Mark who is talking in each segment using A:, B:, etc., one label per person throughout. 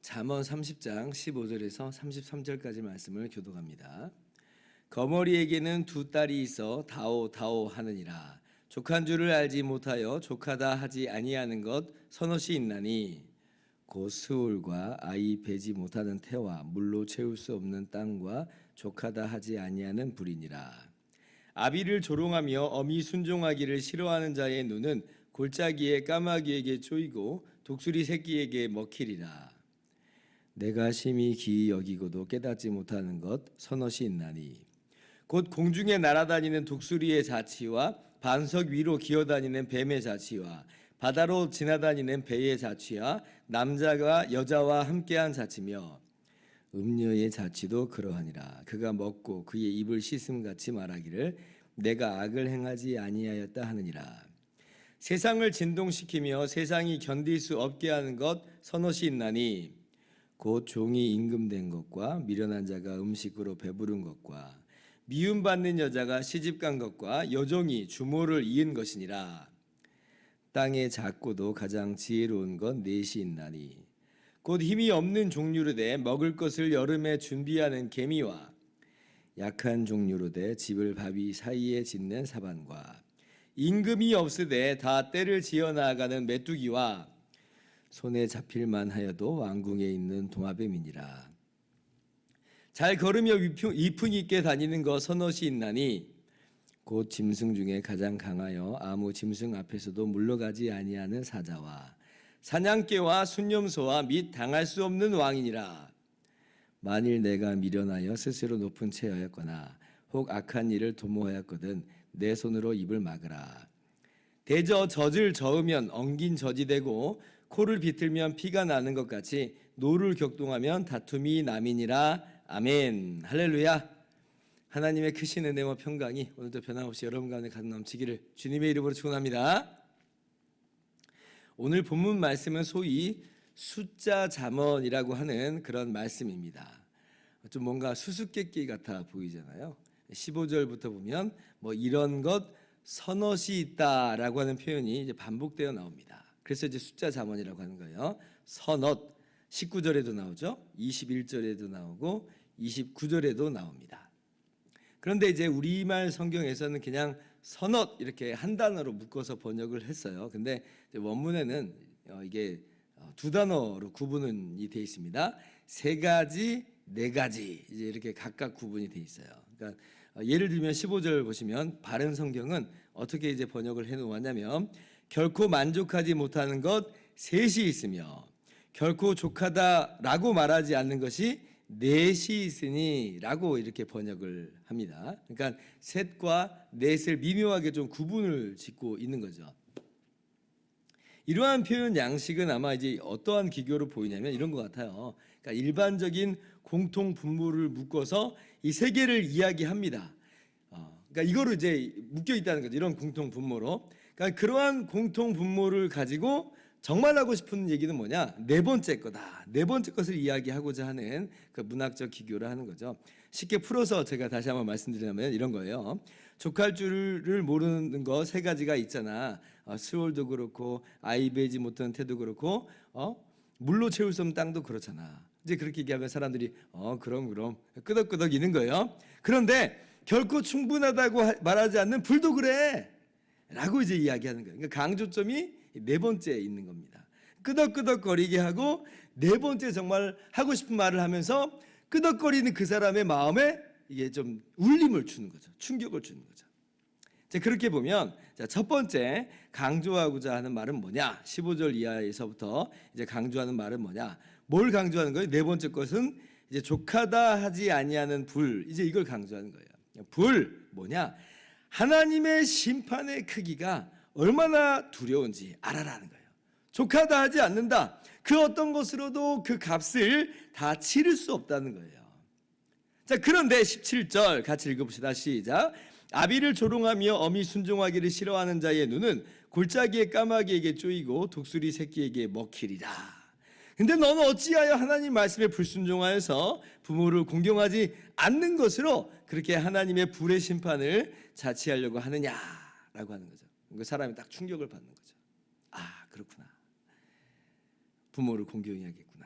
A: 잠언 30장 15절에서 33절까지 말씀을 교독합니다. 거머리에게는 두 딸이 있어 다오 하느니라. 족한 줄을 알지 못하여 족하다 하지 아니하는 것 서너시 있나니 곧 스올과 아이 베지 못하는 태와 물로 채울 수 없는 땅과 족하다 하지 아니하는 불이니라. 아비를 조롱하며 어미 순종하기를 싫어하는 자의 눈은 골짜기에 까마귀에게 쪼이고 독수리 새끼에게 먹히리라. 내가 심히 기이 여기고도 깨닫지 못하는 것 서너시 있나니 곧 공중에 날아다니는 독수리의 자취와 반석 위로 기어다니는 뱀의 자취와 바다로 지나다니는 배의 자취와 남자가 여자와 함께한 자취며 음녀의 자취도 그러하니라. 그가 먹고 그의 입을 씻음같이 말하기를 내가 악을 행하지 아니하였다 하느니라. 세상을 진동시키며 세상이 견딜 수 없게 하는 것 서너시 있나니 곧 종이 임금된 것과 미련한 자가 음식으로 배부른 것과 미움받는 여자가 시집간 것과 여종이 주모를 이은 것이니라. 땅의 작고도 가장 지혜로운 것 넷이 있나니 곧 힘이 없는 종류로 돼 먹을 것을 여름에 준비하는 개미와 약한 종류로 돼 집을 바위 사이에 짓는 사반과 임금이 없으되 다 때를 지어 나아가는 메뚜기와 손에 잡힐만 하여도 왕궁에 있는 도마뱀이니라. 잘 걸으며 이풍이 있게 다니는 것 서너시 있나니 곧 짐승 중에 가장 강하여 아무 짐승 앞에서도 물러가지 아니하는 사자와 사냥개와 순념소와 및 당할 수 없는 왕이니라. 만일 내가 미련하여 스스로 높은 채하였거나 혹 악한 일을 도모하였거든 내 손으로 입을 막으라. 대저 젖을 저으면 엉긴 젖이 되고 코를 비틀면 피가 나는 것 같이 노를 격동하면 다툼이 남이니라. 아멘. 할렐루야. 하나님의 크신 은혜와 평강이 오늘도 변함없이 여러분 가운데 가득 넘치기를 주님의 이름으로 축원합니다. 오늘 본문 말씀은 소위 숫자 잠언이라고 하는 그런 말씀입니다. 좀 뭔가 수수께끼 같아 보이잖아요. 15절부터 보면 뭐 이런 것 서너시 있다라고 하는 표현이 이제 반복되어 나옵니다. 그래서 이제 숫자 잠언이라고 하는 거예요. 서넛 19절에도 나오죠. 21절에도 나오고 29절에도 나옵니다. 그런데 이제 우리말 성경에서는 그냥 서넛 이렇게 한 단어로 묶어서 번역을 했어요. 근데 원문에는 이게 두 단어로 구분이 되어 있습니다. 세 가지, 네 가지 이제 이렇게 각각 구분이 되어 있어요. 그러니까 예를 들면 15절 보시면 바른 성경은 어떻게 이제 번역을 해 놓았냐면 결코 만족하지 못하는 것 셋이 있으며 결코 족하다라고 말하지 않는 것이 넷이 있으니라고 이렇게 번역을 합니다. 그러니까 셋과 넷을 미묘하게 좀 구분을 짓고 있는 거죠. 이러한 표현 양식은 아마 이제 어떠한 기교로 보이냐면 이런 것 같아요. 그러니까 일반적인 공통 분모를 묶어서 이 세 개를 이야기합니다. 그러니까 이거로 이제 묶여 있다는 거죠. 이런 공통 분모로. 그러니까 그러한 공통 분모를 가지고 정말 하고 싶은 얘기는 뭐냐? 네 번째 거다. 네 번째 것을 이야기하고자 하는 그 문학적 기교를 하는 거죠. 쉽게 풀어서 제가 다시 한번 말씀드리자면 이런 거예요. 족할 줄을 모르는 거 세 가지가 있잖아. 스올도 그렇고 아이 베지 못하는 태도 그렇고 물로 채울 수 없는 땅도 그렇잖아. 이제 그렇게 얘기하면 사람들이 그럼 끄덕끄덕 이는 거예요. 그런데 결코 충분하다고 말하지 않는 불도 그래 라고 이제 이야기하는 거예요. 그러니까 강조점이 네 번째에 있는 겁니다. 끄덕끄덕거리게 하고 네 번째 정말 하고 싶은 말을 하면서 끄덕거리는 그 사람의 마음에 이게 좀 울림을 주는 거죠. 충격을 주는 거죠. 자, 그렇게 보면 첫 번째 강조하고자 하는 말은 뭐냐? 15절 이하에서부터 이제 강조하는 말은 뭐냐? 뭘 강조하는 거예요? 네 번째 것은 이제 족하다 하지 아니하는 불. 이제 이걸 강조하는 거예요. 불 뭐냐? 하나님의 심판의 크기가 얼마나 두려운지 알아라는 거예요. 족하다 하지 않는다. 그 어떤 것으로도 그 값을 다 치를 수 없다는 거예요. 자, 그런데 17절 같이 읽어봅시다. 시작. 아비를 조롱하며 어미 순종하기를 싫어하는 자의 눈은 골짜기의 까마귀에게 쪼이고 독수리 새끼에게 먹히리라. 근데 너는 어찌하여 하나님 말씀에 불순종하여서 부모를 공경하지 않는 것으로 그렇게 하나님의 불의 심판을 자취하려고 하느냐라고 하는 거죠. 그 사람이 딱 충격을 받는 거죠. 아, 그렇구나. 부모를 공경해야겠구나.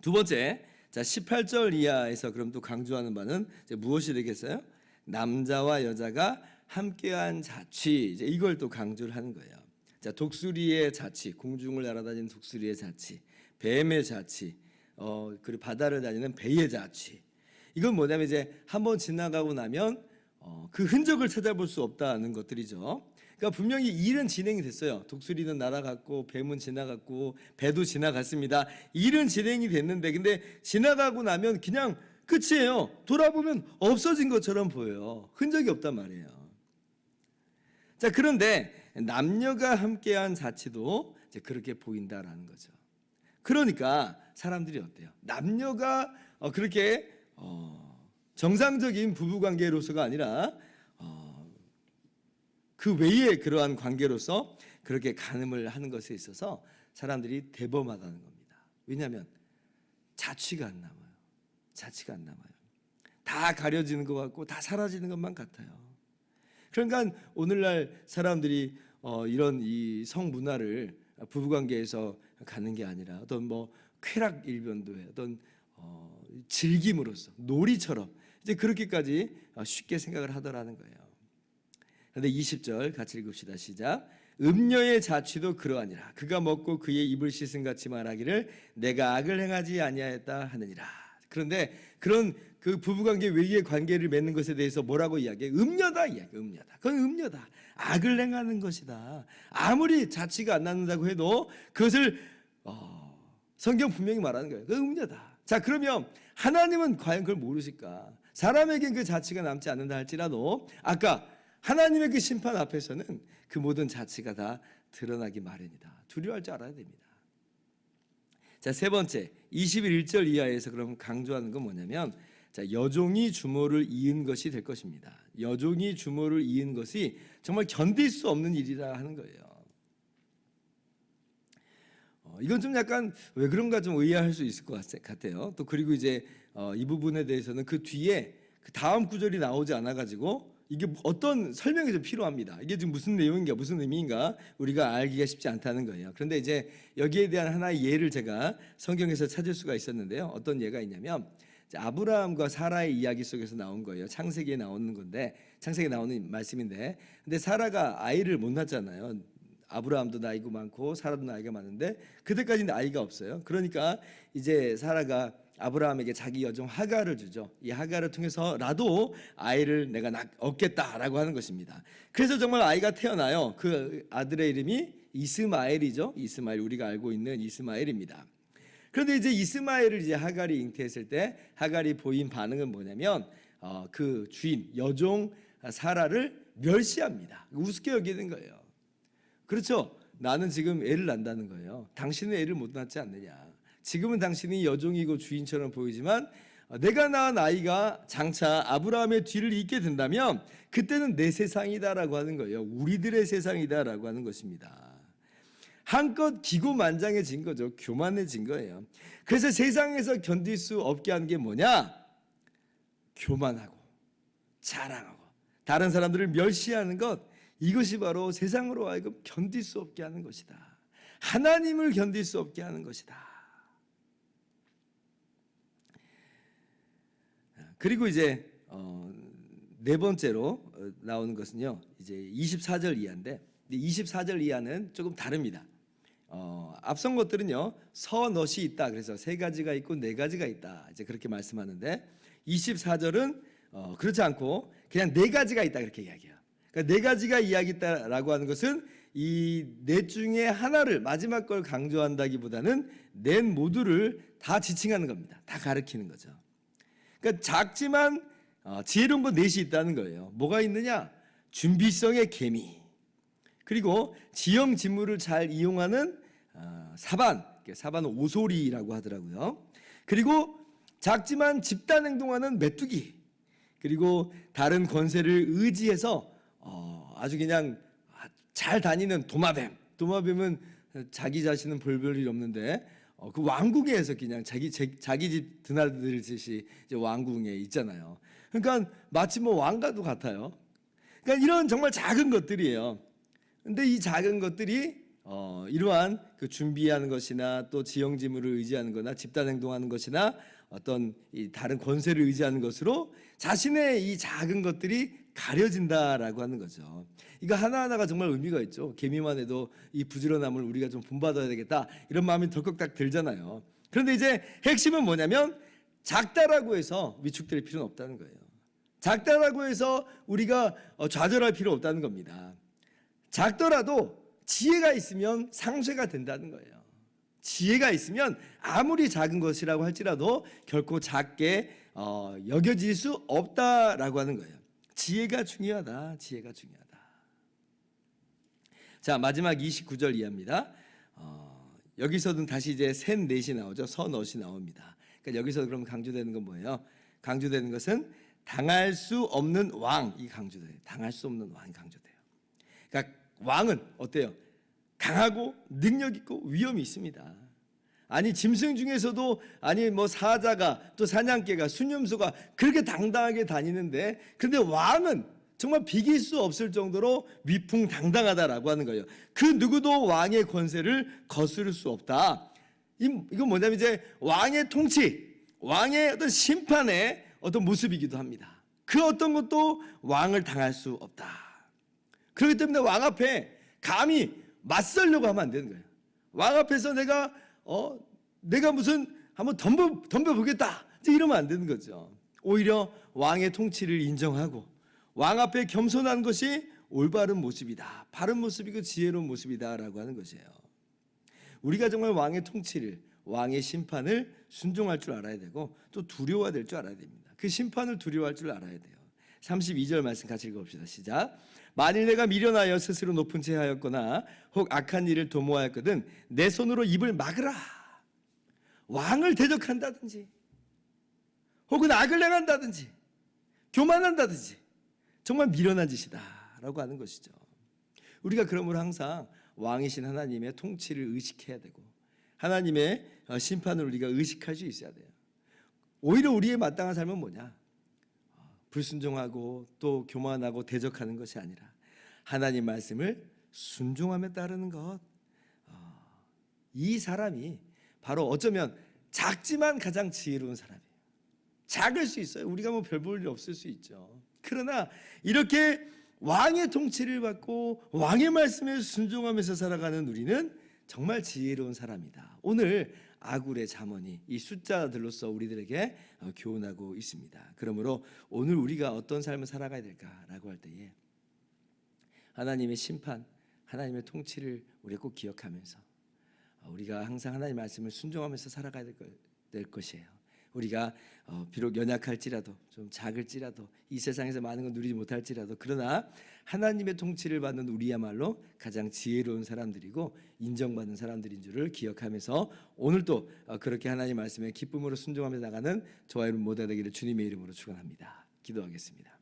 A: 두 번째, 자 18절 이하에서 그럼 또 강조하는 바는 이제 무엇이 되겠어요? 남자와 여자가 함께한 자취, 이제 이걸 또 강조를 하는 거예요. 자 독수리의 자취, 공중을 날아다니는 독수리의 자취, 뱀의 자취, 그리고 바다를 다니는 배의 자취. 이건 뭐냐면 이제 한번 지나가고 나면 그 흔적을 찾아볼 수 없다는 것들이죠. 그러니까 분명히 일은 진행이 됐어요. 독수리는 날아갔고 뱀은 지나갔고 배도 지나갔습니다. 일은 진행이 됐는데 근데 지나가고 나면 그냥 끝이에요. 돌아보면 없어진 것처럼 보여요. 흔적이 없단 말이에요. 자 그런데 남녀가 함께한 자취도 이제 그렇게 보인다라는 거죠. 그러니까 사람들이 어때요? 남녀가 그렇게 정상적인 부부관계로서가 아니라 그 외의 그러한 관계로서 그렇게 간음을 하는 것에 있어서 사람들이 대범하다는 겁니다. 왜냐하면 자취가 안 남아요. 자취가 안 남아요. 다 가려지는 것 같고 다 사라지는 것만 같아요. 그러니까 오늘날 사람들이 이런 이 성문화를 부부관계에서 갖는 게 아니라 어떤 뭐 쾌락 일변도의 어떤 즐김으로써 놀이처럼 이제 그렇게까지 쉽게 생각을 하더라는 거예요. 그런데 20절 같이 읽읍시다. 시작. 음녀의 자취도 그러하니라. 그가 먹고 그의 입을 씻은 같이 말하기를 내가 악을 행하지 아니하였다 하느니라. 그런데 그런 그 부부관계 외의 관계를 맺는 것에 대해서 뭐라고 이야기해? 음녀다 이야기. 음녀다. 그건 음녀다. 악을 행하는 것이다. 아무리 자취가 안 낳는다고 해도 그것을 성경 분명히 말하는 거예요. 그건 음녀다. 자 그러면 하나님은 과연 그걸 모르실까? 사람에겐 그 자취가 남지 않는다 할지라도 아까 하나님의 그 심판 앞에서는 그 모든 자취가 다 드러나기 마련이다. 두려워할 줄 알아야 됩니다. 자, 세 번째 21절 이하에서 그럼 강조하는 건 뭐냐면 자, 여종이 주모를 이은 것이 될 것입니다. 여종이 주모를 이은 것이 정말 견딜 수 없는 일이라 하는 거예요. 이건 좀 약간 왜 그런가 좀 의아할 수 있을 것 같아요. 또 그리고 이제 이 부분에 대해서는 그 뒤에 그 다음 구절이 나오지 않아 가지고 이게 어떤 설명이 좀 필요합니다. 이게 지금 무슨 내용인가 무슨 의미인가 우리가 알기가 쉽지 않다는 거예요. 그런데 이제 여기에 대한 하나의 예를 제가 성경에서 찾을 수가 있었는데요. 어떤 예가 있냐면 아브라함과 사라의 이야기 속에서 나온 거예요. 창세기에 나오는 건데 창세기에 나오는 말씀인데 근데 사라가 아이를 못 낳잖아요. 아브라함도 나이가 많고 사라도 나이가 많은데 그때까지는 아이가 없어요. 그러니까 이제 사라가 아브라함에게 자기 여종 하갈을 주죠. 이 하갈을 통해서라도 아이를 내가 얻겠다라고 하는 것입니다. 그래서 정말 아이가 태어나요. 그 아들의 이름이 이스마엘이죠. 이스마엘 우리가 알고 있는 이스마엘입니다. 그런데 이제 이스마엘을 이제 하갈이 잉태했을 때 하갈이 보인 반응은 뭐냐면 그 주인 여종 사라를 멸시합니다. 우습게 여기는 거예요. 그렇죠. 나는 지금 애를 낳는다는 거예요. 당신은 애를 못 낳지 않느냐. 지금은 당신이 여종이고 주인처럼 보이지만 내가 낳은 아이가 장차 아브라함의 뒤를 잇게 된다면 그때는 내 세상이다라고 하는 거예요. 우리들의 세상이다라고 하는 것입니다. 한껏 기고만장해진 거죠. 교만해진 거예요. 그래서 세상에서 견딜 수 없게 하는 게 뭐냐? 교만하고 자랑하고 다른 사람들을 멸시하는 것, 이것이 바로 세상으로 하여금 견딜 수 없게 하는 것이다. 하나님을 견딜 수 없게 하는 것이다. 그리고 이제 네 번째로 나오는 것은요. 이제 24절 이하인데 24절 이하는 조금 다릅니다. 앞선 것들은요. 서넛이 있다. 그래서 세 가지가 있고 네 가지가 있다. 이제 그렇게 말씀하는데 24절은 그렇지 않고 그냥 네 가지가 있다 그렇게 이야기해요. 그러니까 네 가지가 이야기했다라고 하는 것은 이 넷 중에 하나를 마지막 걸 강조한다기보다는 넷 모두를 다 지칭하는 겁니다. 다 가리키는 거죠. 그러니까 작지만 지혜로운 건 넷이 있다는 거예요. 뭐가 있느냐? 준비성의 계미, 그리고 지형지물을 잘 이용하는 사반은 오소리라고 하더라고요. 그리고 작지만 집단 행동하는 메뚜기, 그리고 다른 권세를 의지해서 아주 그냥 잘 다니는 도마뱀은 자기 자신은 별 일이 없는데 그 왕궁에서 그냥 자기 집 드나들듯이 이제 왕궁에 있잖아요. 그러니까 마치 뭐 왕과도 같아요. 그러니까 이런 정말 작은 것들이에요. 근데 이 작은 것들이 이러한 그 준비하는 것이나 또 지형지물을 의지하는 거나 집단 행동하는 것이나 어떤 이 다른 권세를 의지하는 것으로 자신의 이 작은 것들이 가려진다라고 하는 거죠. 이거 하나하나가 정말 의미가 있죠. 개미만 해도 이 부지런함을 우리가 좀 본받아야 되겠다 이런 마음이 덜컥 딱 들잖아요. 그런데 이제 핵심은 뭐냐면 작다라고 해서 위축될 필요는 없다는 거예요. 작다라고 해서 우리가 좌절할 필요 없다는 겁니다. 작더라도 지혜가 있으면 상쇄가 된다는 거예요. 지혜가 있으면 아무리 작은 것이라고 할지라도 결코 작게 여겨질 수 없다라고 하는 거예요. 지혜가 중요하다. 지혜가 중요하다. 자, 마지막 29절 이하입니다. 여기서는 다시 이제 셋넷이 나오죠. 서넛이 나옵니다. 그러니까 여기서 그럼 강조되는 건 뭐예요? 강조되는 것은 당할 수 없는 왕이 강조돼요. 당할 수 없는 왕이 강조돼요. 그러니까 왕은 어때요? 강하고 능력 있고 위엄이 있습니다. 아니 짐승 중에서도 아니 뭐 사자가 또 사냥개가 순념수가 그렇게 당당하게 다니는데 근데 왕은 정말 비길 수 없을 정도로 위풍당당하다라고 하는 거예요. 그 누구도 왕의 권세를 거스를 수 없다. 이건 뭐냐면 이제 왕의 통치, 왕의 어떤 심판의 어떤 모습이기도 합니다. 그 어떤 것도 왕을 당할 수 없다. 그렇기 때문에 왕 앞에 감히 맞설려고 하면 안 되는 거예요. 왕 앞에서 내가 무슨 한번 덤벼보겠다 이러면 안 되는 거죠. 오히려 왕의 통치를 인정하고 왕 앞에 겸손한 것이 올바른 모습이다, 바른 모습이고 지혜로운 모습이다라고 하는 것이에요. 우리가 정말 왕의 통치를, 왕의 심판을 순종할 줄 알아야 되고 또 두려워될 줄 알아야 됩니다. 그 심판을 두려워할 줄 알아야 돼요. 32절 말씀 같이 읽어봅시다. 시작. 만일 내가 미련하여 스스로 높은 채 하였거나 혹 악한 일을 도모하였거든 내 손으로 입을 막으라. 왕을 대적한다든지 혹은 악을 행한다든지 교만한다든지 정말 미련한 짓이다 라고 하는 것이죠. 우리가 그러므로 항상 왕이신 하나님의 통치를 의식해야 되고 하나님의 심판을 우리가 의식할 수 있어야 돼요. 오히려 우리의 마땅한 삶은 뭐냐? 불순종하고 또 교만하고 대적하는 것이 아니라 하나님 말씀을 순종하며 따르는 것. 이 사람이 바로 어쩌면 작지만 가장 지혜로운 사람이에요. 작을 수 있어요. 우리가 뭐 별 볼 일 없을 수 있죠. 그러나 이렇게 왕의 통치를 받고 왕의 말씀에 순종하면서 살아가는 우리는 정말 지혜로운 사람이다. 오늘 아굴의 잠언이 이 숫자들로서 우리들에게 교훈하고 있습니다. 그러므로 오늘 우리가 어떤 삶을 살아가야 될까라고 할 때에 하나님의 심판, 하나님의 통치를 우리가 꼭 기억하면서 우리가 항상 하나님의 말씀을 순종하면서 살아가야 될 것이에요. 우리가 비록 연약할지라도 좀 작을지라도 이 세상에서 많은 걸 누리지 못할지라도 그러나 하나님의 통치를 받는 우리야말로 가장 지혜로운 사람들이고 인정받는 사람들인 줄을 기억하면서 오늘도 그렇게 하나님 말씀에 기쁨으로 순종하며 나가는 저와 여러분 모두가 되기를 주님의 이름으로 축원합니다. 기도하겠습니다.